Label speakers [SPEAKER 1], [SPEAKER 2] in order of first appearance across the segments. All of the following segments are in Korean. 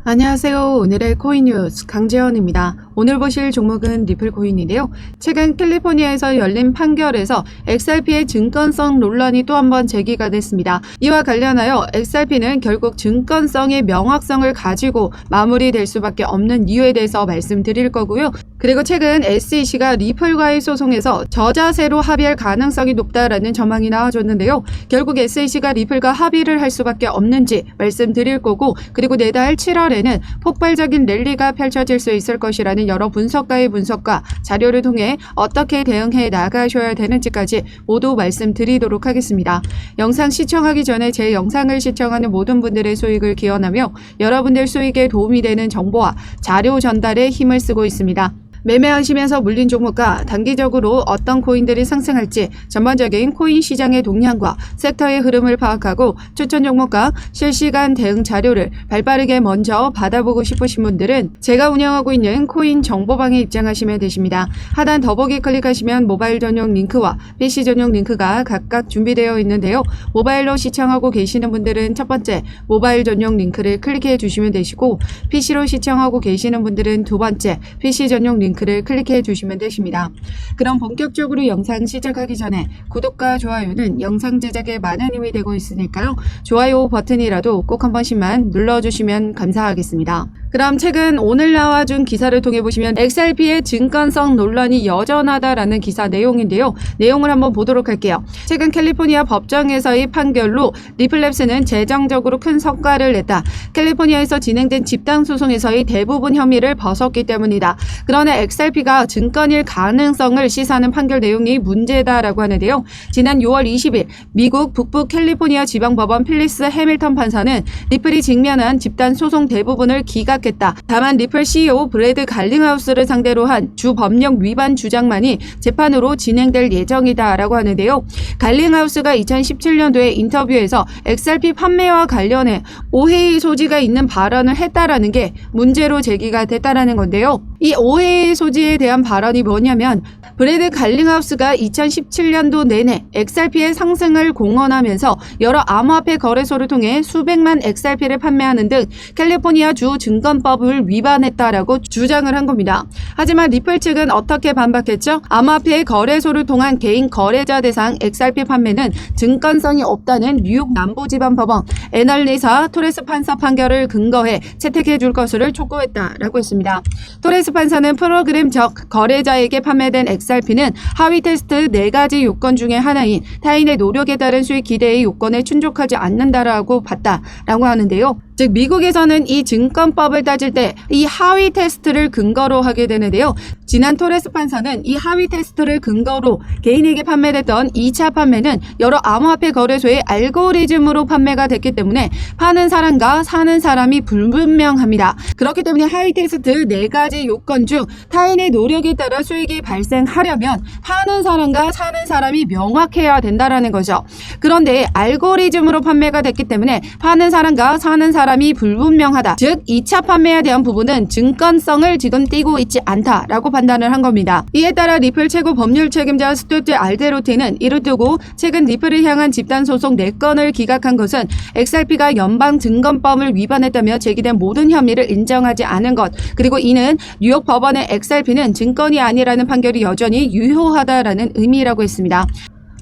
[SPEAKER 1] 안녕하세요. 오늘의 코인 뉴스 강재원입니다. 오늘 보실 종목은 리플 코인인데요. 최근 캘리포니아에서 열린 판결에서 XRP의 증권성 논란이 또 한 번 제기가 됐습니다. 이와 관련하여 XRP는 결국 증권성의 명확성을 가지고 마무리될 수밖에 없는 이유에 대해서 말씀드릴 거고요. 그리고 최근 SEC가 리플과의 소송에서 저자세로 합의할 가능성이 높다라는 전망이 나와줬는데요. 결국 SEC가 리플과 합의를 할 수밖에 없는지 말씀드릴 거고, 그리고 내달 7월에는 폭발적인 랠리가 펼쳐질 수 있을 것이라는 여러 분석가의 분석과 자료를 통해 어떻게 대응해 나가셔야 되는지까지 모두 말씀드리도록 하겠습니다. 영상 시청하기 전에 제 영상을 시청하는 모든 분들의 수익을 기원하며 여러분들 수익에 도움이 되는 정보와 자료 전달에 힘을 쓰고 있습니다. 매매하시면서 물린 종목과 단기적으로 어떤 코인들이 상승할지 전반적인 코인 시장의 동향과 섹터의 흐름을 파악하고 추천 종목과 실시간 대응 자료를 발빠르게 먼저 받아보고 싶으신 분들은 제가 운영하고 있는 코인 정보방에 입장하시면 되십니다. 하단 더보기 클릭하시면 모바일 전용 링크와 PC 전용 링크가 각각 준비되어 있는데요. 모바일로 시청하고 계시는 분들은 첫 번째 모바일 전용 링크를 클릭해 주시면 되시고, PC로 시청하고 계시는 분들은 두 번째 PC 전용 링크를 클릭해 주시면 되십니다. 그럼 본격적으로 영상 시작하기 전에 구독과 좋아요는 영상 제작에 많은 힘이 되고 있으니까요. 좋아요 버튼이라도 꼭 한 번씩만 눌러주시면 감사하겠습니다. 그럼 최근 오늘 나와준 기사를 통해 보시면 XRP의 증권성 논란이 여전하다라는 기사 내용인데요. 내용을 한번 보도록 할게요. 최근 캘리포니아 법정에서의 판결로 리플랩스는 재정적으로 큰 성과를 냈다. 캘리포니아에서 진행된 집단소송에서의 대부분 혐의를 벗었기 때문이다. 그러나 XRP가 증권일 가능성을 시사하는 판결 내용이 문제다라고 하는데요. 지난 6월 20일 미국 북부 캘리포니아 지방법원 필리스 해밀턴 판사는 리플이 직면한 집단소송 대부분을 기각했다. 다만 리플 CEO 브래드 갈링하우스를 상대로 한 주 법령 위반 주장만이 재판으로 진행될 예정이다라고 하는데요. 갈링하우스가 2017년도에 인터뷰에서 XRP 판매와 관련해 오해의 소지가 있는 발언을 했다라는 게 문제로 제기가 됐다라는 건데요. 이 오해의 소지에 대한 발언이 뭐냐면, 브래드 갈링하우스가 2017년도 내내 XRP의 상승을 공언하면서 여러 암호화폐 거래소를 통해 수백만 XRP를 판매하는 등 캘리포니아 주 증권법을 위반했다라고 주장을 한 겁니다. 하지만 리플 측은 어떻게 반박했죠? 암호화폐 거래소를 통한 개인 거래자 대상 XRP 판매는 증권성이 없다는 뉴욕 남부지방법원 애널리사 토레스 판사 판결을 근거해 채택해 줄 것을 촉구했다라고 했습니다. 토레스 판사는 프로그램적 거래자에게 판매된 XRP는 하위 테스트 4가지 요건 중에 하나인 타인의 노력에 따른 수익 기대의 요건에 충족하지 않는다라고 봤다라고 하는데요. 즉 미국에서는 이 증권법을 따질 때 이 하위 테스트를 근거로 하게 되는데요. 지난 토레스 판사는 이 하위 테스트를 근거로 개인에게 판매됐던 2차 판매는 여러 암호화폐 거래소의 알고리즘으로 판매가 됐기 때문에 파는 사람과 사는 사람이 불분명합니다. 그렇기 때문에 하위 테스트 4가지 요건 중 타인의 노력에 따라 수익이 발생하려면 파는 사람과 사는 사람이 명확해야 된다라는 거죠. 그런데 알고리즘으로 판매가 됐기 때문에 파는 사람과 사는 사람이 불분명하다. 즉 2차 판매에 대한 부분은 증권성을 지금 띠고 있지 않다라고 판단을 한 겁니다. 이에 따라 리플 최고 법률 책임자 스튜어트 알데로티는 이를 두고 최근 리플을 향한 집단소송 4건을 기각한 것은 XRP가 연방증권법을 위반했다며 제기된 모든 혐의를 인정하지 않은 것, 그리고 이는 뉴욕 법원의 XRP는 증권이 아니라는 판결이 여전히 유효하다라는 의미라고 했습니다.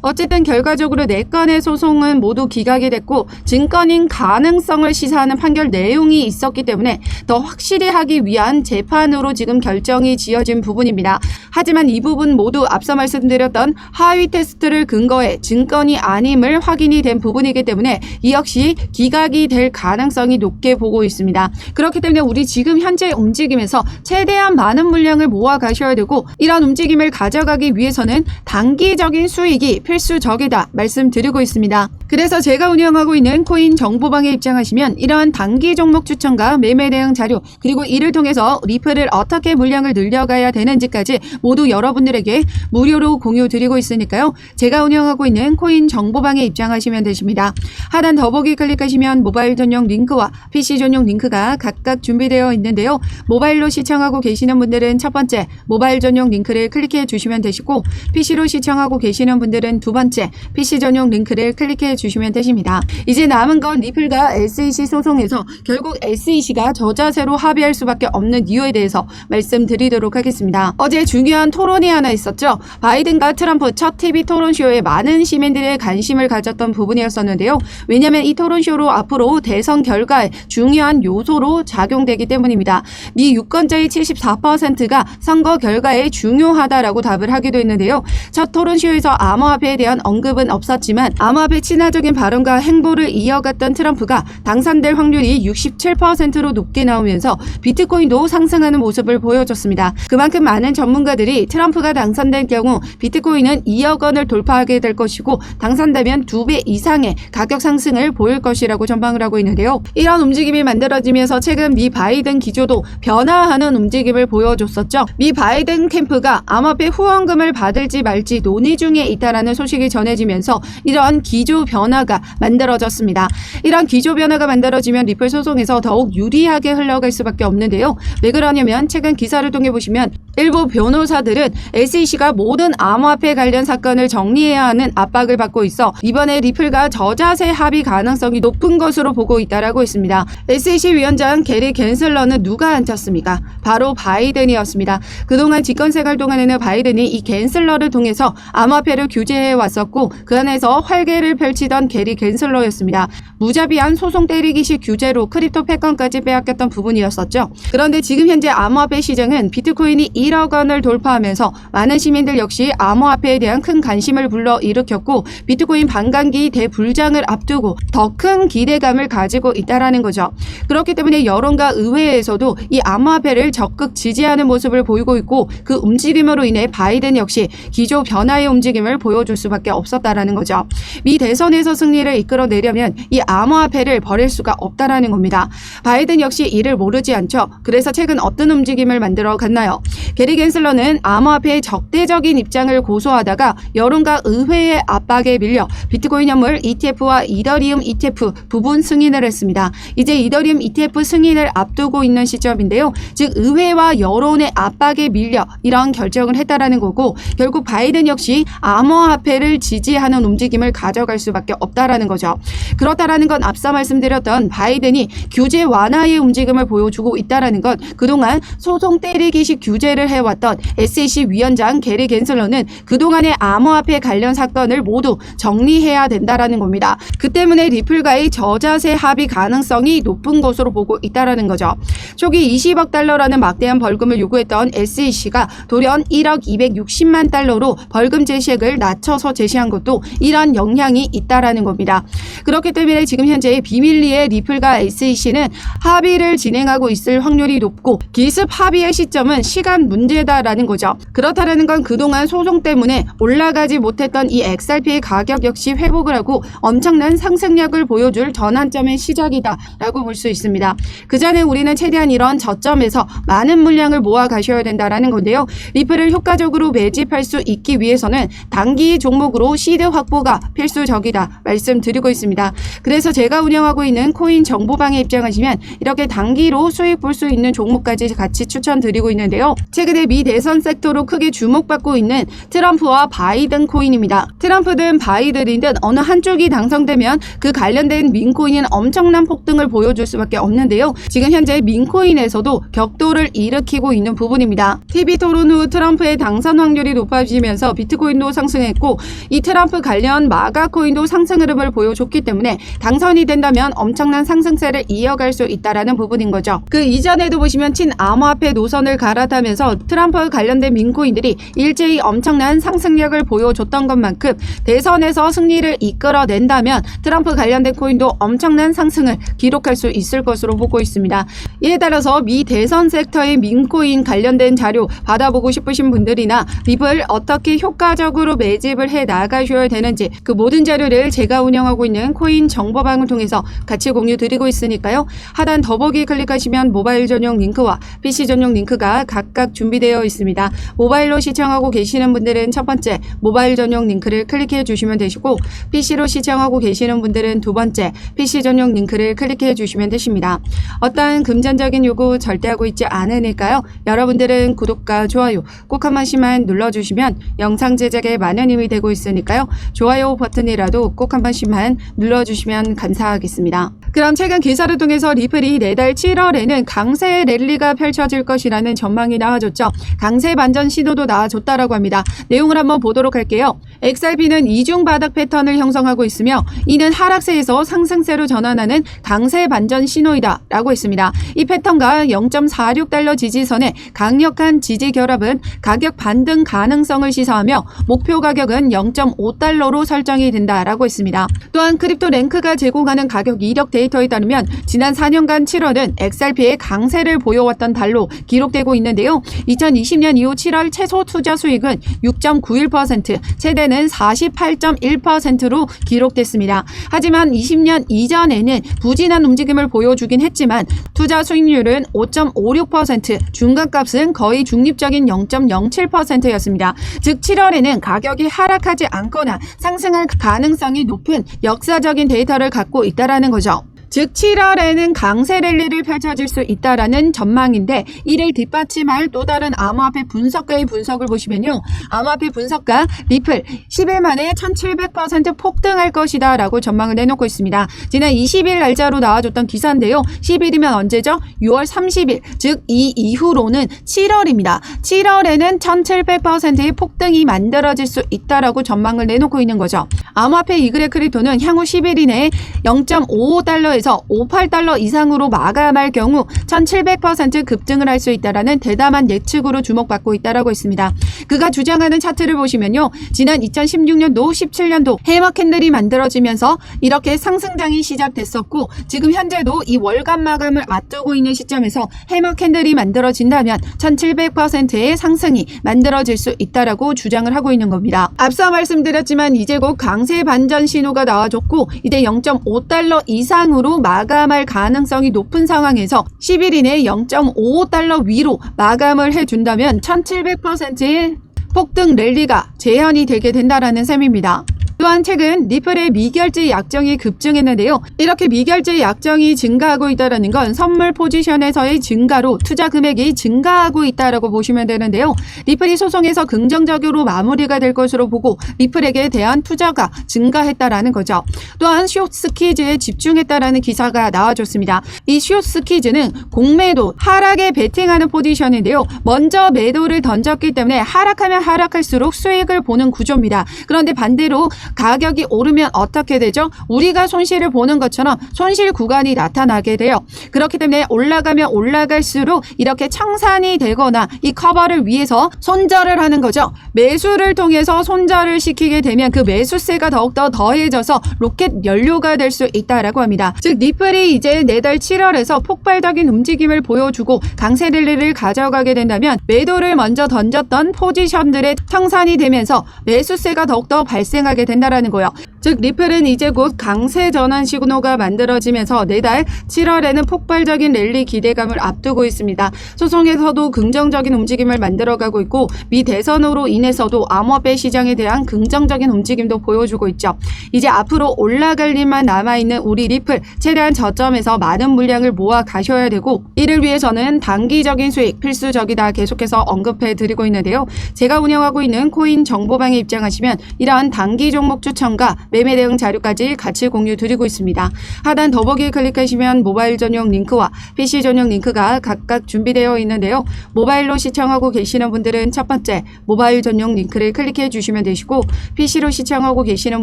[SPEAKER 1] 어쨌든 결과적으로 4건의 소송은 모두 기각이 됐고 증권인 가능성을 시사하는 판결 내용이 있었기 때문에 더 확실히 하기 위한 재판으로 지금 결정이 지어진 부분입니다. 하지만 이 부분 모두 앞서 말씀드렸던 하위 테스트를 근거해 증권이 아님을 확인이 된 부분이기 때문에 이 역시 기각이 될 가능성이 높게 보고 있습니다. 그렇기 때문에 우리 지금 현재 움직임에서 최대한 많은 물량을 모아 가셔야 되고, 이런 움직임을 가져가기 위해서는 단기적인 수익이 필수적이다 말씀드리고 있습니다. 그래서 제가 운영하고 있는 코인 정보방에 입장하시면 이러한 단기 종목 추천과 매매 대응 자료, 그리고 이를 통해서 리플을 어떻게 물량을 늘려가야 되는지까지 모두 여러분들에게 무료로 공유 드리고 있으니까요. 제가 운영하고 있는 코인 정보방에 입장하시면 되십니다. 하단 더보기 클릭하시면 모바일 전용 링크와 PC 전용 링크가 각각 준비되어 있는데요. 모바일로 시청하고 계시는 분들은 첫 번째 모바일 전용 링크를 클릭해 주시면 되시고, PC로 시청하고 계시는 분들은 두 번째 PC 전용 링크를 클릭해 주시면 되십니다. 이제 남은 건 리플과 SEC 소송에서 결국 SEC가 저자세로 합의할 수밖에 없는 이유에 대해서 말씀드리도록 하겠습니다. 어제 중요한 토론이 하나 있었죠. 바이든과 트럼프 첫 TV 토론쇼에 많은 시민들의 관심을 가졌던 부분이었었는데요. 왜냐하면 이 토론쇼로 앞으로 대선 결과에 중요한 요소로 작용되기 때문입니다. 미 유권자의 74%가 선거 결과에 중요하다라고 답을 하기도 했는데요. 첫 토론쇼에서 암호화폐에 대한 언급은 없었지만 암호화폐 친화적인 발언과 행보를 이어갔던 트럼프가 당선될 확률이 67%로 높게 나오면서 비트코인도 상승하는 모습을 보여줬습니다. 그만큼 많은 전문가들이 트럼프가 당선될 경우 비트코인은 2억 원을 돌파하게 될 것이고 당선되면 2배 이상의 가격 상승을 보일 것이라고 전망을 하고 있는데요. 이런 움직임이 만들어지면서 최근 미 바이든 기조도 변화하는 움직임을 보여줬었죠. 미 바이든 캠프가 암호화폐 후원금을 받을지 말지 논의 중에 있다라는 소식이 전해지면서 이러한 기조 변화가 만들어졌습니다. 이런 기조 변화가 만들어지면 리플 소송에서 더욱 유리하게 흘러갈 수밖에 없는데요. 왜 그러냐면 최근 기사를 통해 보시면 일부 변호사들은 SEC가 모든 암호화폐 관련 사건을 정리해야 하는 압박을 받고 있어 이번에 리플과 저자세 합의 가능성이 높은 것으로 보고 있다라고 했습니다. SEC 위원장 게리 갠슬러는 누가 앉혔습니까? 바로 바이든이었습니다. 그동안 집권생활 동안에는 바이든이 이 갠슬러를 통해서 암호화폐를 규제해 왔었고 그 안에서 활개를 펼치던 게리 갠슬러였습니다. 무자비한 소송 때리기식 규제로 크립토 패권까지 빼앗겼던 부분이었었죠. 그런데 지금 현재 암호화폐 시장은 비트코인이 1억 원을 돌파하면서 많은 시민들 역시 암호화폐에 대한 큰 관심을 불러일으켰고 비트코인 반감기 대불장을 앞두고 더 큰 기대감을 가지고 있다라는 거죠. 그렇기 때문에 여론과 의회에서도 이 암호화폐를 적극 지지하는 모습을 보이고 있고 그 움직임으로 인해 바이든 역시 기조 변화의 움직임을 보여줄 수밖에 없었다라는 거죠. 미 대선에서 승리를 이끌어내려면 이 암호화폐를 버릴 수가 없다라는 겁니다. 바이든 역시 이를 모르지 않죠. 그래서 최근 어떤 움직임을 만들어 갔나요? 게리 갠슬러는 암호화폐의 적대적인 입장을 고수하다가 여론과 의회의 압박에 밀려 비트코인 현물 ETF와 이더리움 ETF 부분 승인을 했습니다. 이제 이더리움 ETF 승인을 앞두고 있는 시점인데요. 즉 의회와 여론의 압박에 밀려 이런 결정을 했다라는 거고 결국 바이든 역시 암호화폐를 지지하는 움직임을 가져갈 수밖에 없다라는 거죠. 그렇다라는 건 앞서 말씀드렸던 바이든이 규제 완화의 움직임을 보여주고 있다라는 것 그동안 소송 때리기식 규제를 해왔던 SEC 위원장 게리 갠슬러는 그동안의 암호화폐 관련 사건을 모두 정리해야 된다라는 겁니다. 그 때문에 리플과의 저자세 합의 가능성이 높은 것으로 보고 있다라는 거죠. 초기 20억 달러라는 막대한 벌금을 요구했던 SEC가 돌연 1억 260만 달러로 벌금 제시액을 낮춰서 제시한 것도 이런 영향이 있다라는 겁니다. 그렇기 때문에 지금 현재 비밀리에 리플과 SEC는 합의를 진행하고 있을 확률이 높고 기습 합의의 시점은 시간 문제다라는 거죠. 그렇다라는 건 그동안 소송 때문에 올라가지 못했던 이 XRP의 가격 역시 회복을 하고 엄청난 상승력을 보여줄 전환점의 시작이다라고 볼 수 있습니다. 그 전에 우리는 최대한 이런 저점에서 많은 물량을 모아 가셔야 된다라는 건데요. 리플을 효과적으로 매집할 수 있기 위해서는 단기 종목으로 시드 확보가 필수적이다 말씀드리고 있습니다. 그래서 제가 운영하고 있는 코인 정보방에 입장하시면 이렇게 단기로 수익 볼 수 있는 종목까지 같이 추천드리고 있는데요. 최근에 미 대선 섹터로 크게 주목받고 있는 트럼프와 바이든 코인입니다. 트럼프든 바이든이든 어느 한쪽이 당선되면 그 관련된 민코인은 엄청난 폭등을 보여줄 수밖에 없는데요. 지금 현재 민코인에서도 격돌을 일으키고 있는 부분입니다. TV 토론 후 트럼프의 당선 확률이 높아지면서 비트코인도 상승했고 이 트럼프 관련 마가 코인도 상승 흐름을 보여줬기 때문에 당선이 된다면 엄청난 상승세를 이어갈 수 있다라는 부분인 거죠. 그 이전에도 보시면 친암호화폐 노선을 갈아타면서 트럼프 관련된 민코인들이 일제히 엄청난 상승력을 보여줬던 것만큼 대선에서 승리를 이끌어낸다면 트럼프 관련된 코인도 엄청난 상승을 기록할 수 있을 것으로 보고 있습니다. 이에 따라서 미 대선 섹터의 민코인 관련된 자료 받아보고 싶으신 분들이나 리플 어떻게 효과적으로 매집을 해 나가셔야 되는지 그 모든 자료를 제가 운영하고 있는 코인 정보방을 통해서 같이 공유 드리고 있으니까요. 하단 더보기 클릭하시면 모바일 전용 링크와 PC 전용 링크가 각각 준비되어 있습니다. 모바일로 시청하고 계시는 분들은 첫 번째 모바일 전용 링크를 클릭해 주시면 되시고 PC로 시청하고 계시는 분들은 두 번째 PC 전용 링크를 클릭해 주시면 되십니다. 어떠한 금전적인 요구 절대 하고 있지 않으니까요. 여러분들은 구독과 좋아요 꼭 한 번씩만 눌러주시면 영상 제작에 많은 힘이 되고 있으니까요. 좋아요 버튼이라도 꼭 한 번씩만 눌러주시면 감사하겠습니다. 그럼 최근 기사를 통해서 리플이 내달 7월에는 강세 랠리가 펼쳐질 것이라는 전망이 나와줬죠. 강세 반전 신호도 나와줬다라고 합니다. 내용을 한번 보도록 할게요. XRP는 이중 바닥 패턴을 형성하고 있으며 이는 하락세에서 상승세로 전환하는 강세 반전 신호이다 라고 했습니다. 이 패턴과 0.46달러 지지선의 강력한 지지 결합은 가격 반등 가능성을 시사하며 목표 가격은 0.5달러로 설정이 된다라고 했습니다. 또한 크립토 랭크가 제공하는 가격 이력 데이터에 따르면 지난 4년간 7월은 XRP의 강세를 보여왔던 달로 기록되고 있는데요. 2020년 이후 7월 최소 투자 수익은 6.91%, 최대는 48.1%로 기록됐습니다. 하지만 20년 이전에는 부진한 움직임을 보여주긴 했지만 투자 수익률은 5.56%, 중간값은 거의 중립적인 0.07%였습니다. 즉 7월에는 가격이 하락하지 않거나 상승할 가능성이 높은 역사적인 데이터를 갖고 있다는 거죠. 즉 7월에는 강세 랠리를 펼쳐질 수 있다라는 전망인데 이를 뒷받침할 또 다른 암호화폐 분석가의 분석을 보시면요. 암호화폐 분석가 리플 10일 만에 1700% 폭등할 것이다 라고 전망을 내놓고 있습니다. 지난 20일 날짜로 나와줬던 기사인데요. 10일이면 언제죠? 6월 30일 즉 이 이후로는 7월입니다. 7월에는 1700%의 폭등이 만들어질 수 있다라고 전망을 내놓고 있는 거죠. 암호화폐 이그레 크립토는 향후 10일 이내에 0.55달러에서 58달러 이상으로 마감할 경우 1700% 급등을 할 수 있다라는 대담한 예측으로 주목받고 있다라고 했습니다. 그가 주장하는 차트를 보시면요. 지난 2016년도, 17년도 해머 캔들이 만들어지면서 이렇게 상승장이 시작됐었고 지금 현재도 이 월간 마감을 앞두고 있는 시점에서 해머 캔들이 만들어진다면 1700%의 상승이 만들어질 수 있다라고 주장을 하고 있는 겁니다. 앞서 말씀드렸지만 이제 곧 강세 반전 신호가 나와줬고 이제 0.5달러 이상으로 마감할 가능성이 높은 상황에서 10일 이내에 0.55달러 위로 마감을 해준다면 1700%의 폭등 랠리가 재현이 되게 된다라는 셈입니다. 또한 최근 리플의 미결제 약정이 급증했는데요. 이렇게 미결제 약정이 증가하고 있다는 건 선물 포지션에서의 증가로 투자 금액이 증가하고 있다고 보시면 되는데요. 리플이 소송에서 긍정적으로 마무리가 될 것으로 보고 리플에게 대한 투자가 증가했다라는 거죠. 또한 숏스퀴즈에 집중했다라는 기사가 나와줬습니다. 이 숏스퀴즈는 공매도, 하락에 베팅하는 포지션인데요. 먼저 매도를 던졌기 때문에 하락하면 하락할수록 수익을 보는 구조입니다. 그런데 반대로 가격이 오르면 어떻게 되죠? 우리가 손실을 보는 것처럼 손실 구간이 나타나게 돼요. 그렇기 때문에 올라가면 올라갈수록 이렇게 청산이 되거나 이 커버를 위해서 손절을 하는 거죠. 매수를 통해서 손절을 시키게 되면 그 매수세가 더욱더 더해져서 로켓 연료가 될 수 있다라고 합니다. 즉 리플이 이제 내달 7월에서 폭발적인 움직임을 보여주고 강세 랠리를 가져가게 된다면 매도를 먼저 던졌던 포지션들의 청산이 되면서 매수세가 더욱더 발생하게 된다라는 거예요. 즉 리플은 이제 곧 강세 전환 시그널가 만들어지면서 내달 7월에는 폭발적인 랠리 기대감을 앞두고 있습니다. 소송에서도 긍정적인 움직임을 만들어가고 있고 미 대선으로 인해서도 암호화폐 시장에 대한 긍정적인 움직임도 보여주고 있죠. 이제 앞으로 올라갈 일만 남아있는 우리 리플 최대한 저점에서 많은 물량을 모아 가셔야 되고 이를 위해서는 단기적인 수익 필수적이다 계속해서 언급해 드리고 있는데요. 제가 운영하고 있는 코인 정보방에 입장하시면 이러한 단기 종목 추천과 매매 대응 자료까지 같이 공유 드리고 있습니다. 하단 더보기 클릭하시면 모바일 전용 링크와 PC 전용 링크가 각각 준비되어 있는데요. 모바일로 시청하고 계시는 분들은 첫 번째 모바일 전용 링크를 클릭해 주시면 되시고 PC로 시청하고 계시는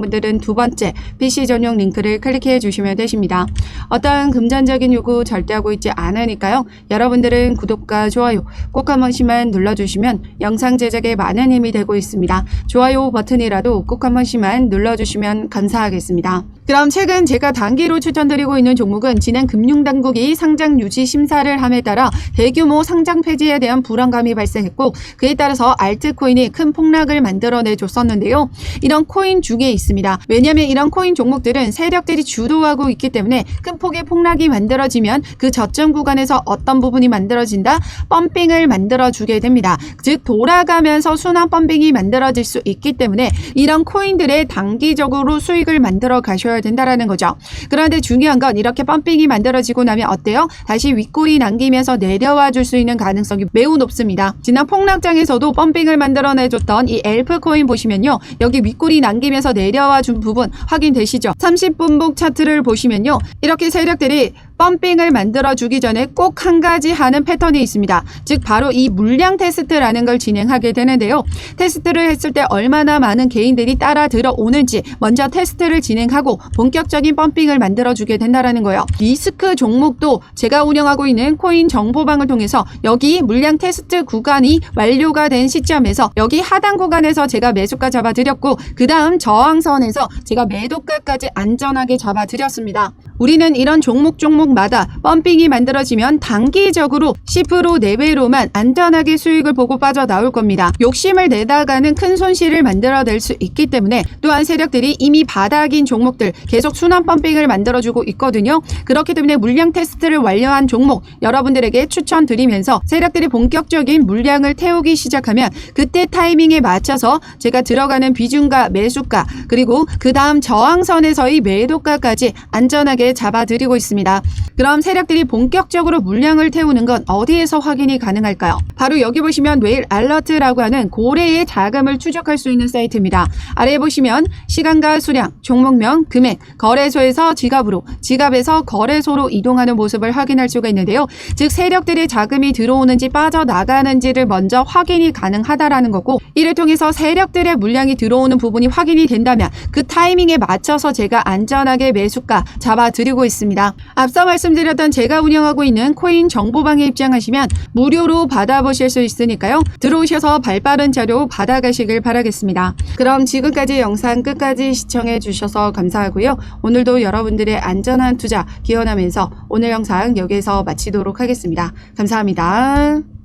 [SPEAKER 1] 분들은 두 번째 PC 전용 링크를 클릭해 주시면 되십니다. 어떠한 금전적인 요구 절대 하고 있지 않으니까요. 여러분들은 구독과 좋아요 꼭 한 번씩만 눌러주시면 영상 제작에 많은 힘이 되고 있습니다. 좋아요 버튼이라도 꼭 한 번씩만 버튼만 눌러주시면 감사하겠습니다. 그럼 최근 제가 단기로 추천드리고 있는 종목은 지난 금융당국이 상장 유지 심사를 함에 따라 대규모 상장 폐지에 대한 불안감이 발생했고 그에 따라서 알트코인이 큰 폭락을 만들어내줬었는데요. 이런 코인 중에 있습니다. 왜냐하면 이런 코인 종목들은 세력들이 주도하고 있기 때문에 큰 폭의 폭락이 만들어지면 그 저점 구간에서 어떤 부분이 만들어진다? 펌핑을 만들어주게 됩니다. 즉 돌아가면서 순환 펌핑이 만들어질 수 있기 때문에 이런 코인들의 단기적으로 수익을 만들어 가셔야 된다라는 거죠. 그런데 중요한 건 이렇게 펌핑이 만들어지고 나면 어때요? 다시 윗골이 남기면서 내려와 줄 수 있는 가능성이 매우 높습니다. 지난 폭락장에서도 펌핑을 만들어내줬던 이 엘프 코인 보시면요. 여기 윗골이 남기면서 내려와 준 부분 확인되시죠? 30분봉 차트를 보시면요. 이렇게 세력들이 펌핑을 만들어주기 전에 꼭 한 가지 하는 패턴이 있습니다. 즉 바로 이 물량 테스트라는 걸 진행하게 되는데요. 테스트를 했을 때 얼마나 많은 개인들이 따라 들어오는지 먼저 테스트를 진행하고 본격적인 펌핑을 만들어주게 된다는 거예요. 리스크 종목도 제가 운영하고 있는 코인 정보방을 통해서 여기 물량 테스트 구간이 완료가 된 시점에서 여기 하단 구간에서 제가 매수가 잡아드렸고 그 다음 저항선에서 제가 매도가까지 안전하게 잡아드렸습니다. 우리는 이런 종목마다 펌핑이 만들어지면 단기적으로 10% 내외로만 안전하게 수익을 보고 빠져나올 겁니다. 욕심을 내다가는 큰 손실을 만들어낼 수 있기 때문에 또한 세력들이 이미 바닥인 종목들 계속 순환 펌핑을 만들어주고 있거든요. 그렇기 때문에 물량 테스트를 완료한 종목 여러분들에게 추천드리면서 세력들이 본격적인 물량을 태우기 시작하면 그때 타이밍에 맞춰서 제가 들어가는 비중과 매수가 그리고 그 다음 저항선에서의 매도가까지 안전하게 잡아드리고 있습니다. 그럼 세력들이 본격적으로 물량을 태우는 건 어디에서 확인이 가능할까요? 바로 여기 보시면 웨일 알러트라고 하는 고래의 자금을 추적할 수 있는 사이트입니다. 아래에 보시면 시간과 수량, 종목명, 금액, 거래소에서 지갑으로, 지갑에서 거래소로 이동하는 모습을 확인할 수가 있는데요. 즉 세력들의 자금이 들어오는지 빠져나가는지를 먼저 확인이 가능하다라는 거고 이를 통해서 세력들의 물량이 들어오는 부분이 확인이 된다면 그 타이밍에 맞춰서 제가 안전하게 매수가 잡아드리고 있습니다. 앞서 말씀드렸던 제가 운영하고 있는 코인 정보방에 입장하시면 무료로 받아보실 수 있으니까요. 들어오셔서 발빠른 자료 받아가시길 바라겠습니다. 그럼 지금까지 영상 끝까지 시청해 주셔서 감사하고요. 오늘도 여러분들의 안전한 투자 기원하면서 오늘 영상 여기서 마치도록 하겠습니다. 감사합니다.